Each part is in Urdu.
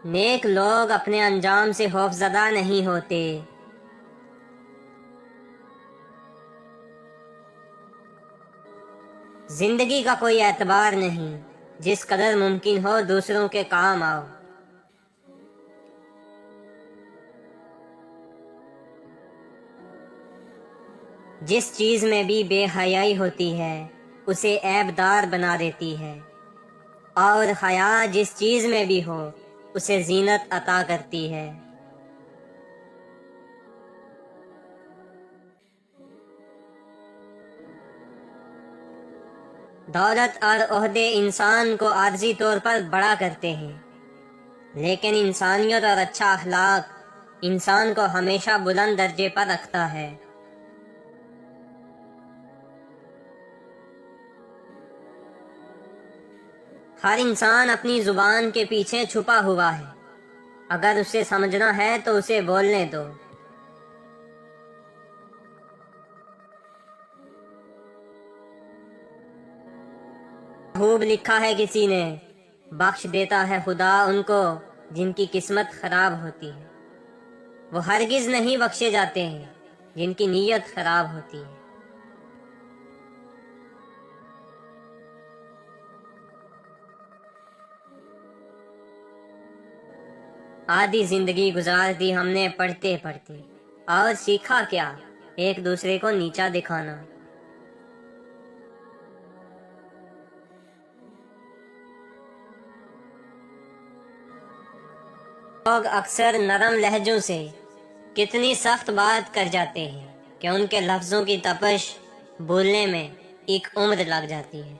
نیک لوگ اپنے انجام سے خوفزدہ نہیں ہوتے۔ زندگی کا کوئی اعتبار نہیں، جس قدر ممکن ہو دوسروں کے کام آؤ۔ جس چیز میں بھی بے حیائی ہوتی ہے اسے عیب دار بنا دیتی ہے، اور حیا جس چیز میں بھی ہو اسے زینت عطا کرتی ہے۔ دولت اور عہدے انسان کو عارضی طور پر بڑا کرتے ہیں، لیکن انسانیت اور اچھا اخلاق انسان کو ہمیشہ بلند درجے پر رکھتا ہے۔ ہر انسان اپنی زبان کے پیچھے چھپا ہوا ہے، اگر اسے سمجھنا ہے تو اسے بولنے دو۔ خوب لکھا ہے کسی نے، بخش دیتا ہے خدا ان کو جن کی قسمت خراب ہوتی ہے۔ وہ ہرگز نہیں بخشے جاتے ہیں جن کی نیت خراب ہوتی ہے۔ آدھی زندگی گزار دی ہم نے پڑھتے پڑھتے، اور سیکھا کیا؟ ایک دوسرے کو نیچا دکھانا۔ لوگ اکثر نرم لہجوں سے کتنی سخت بات کر جاتے ہیں کہ ان کے لفظوں کی تپش بولنے میں ایک عمر لگ جاتی ہے۔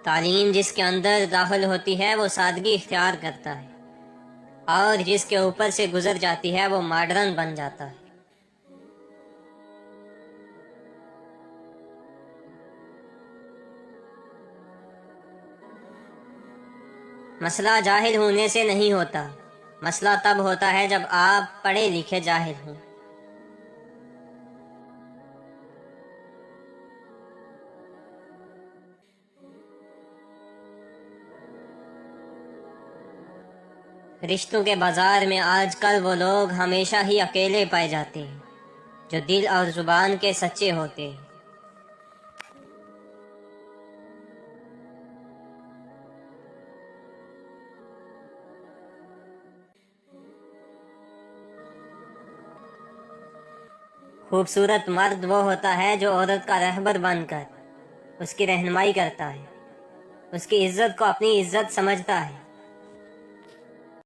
تعلیم جس کے اندر داخل ہوتی ہے وہ سادگی اختیار کرتا ہے، اور جس کے اوپر سے گزر جاتی ہے وہ ماڈرن بن جاتا ہے۔ مسئلہ جاہل ہونے سے نہیں ہوتا، مسئلہ تب ہوتا ہے جب آپ پڑھے لکھے جاہل ہوں۔ رشتوں کے بازار میں آج کل وہ لوگ ہمیشہ ہی اکیلے پائے جاتے ہیں جو دل اور زبان کے سچے ہوتے ہیں۔ خوبصورت مرد وہ ہوتا ہے جو عورت کا رہبر بن کر اس کی رہنمائی کرتا ہے، اس کی عزت کو اپنی عزت سمجھتا ہے،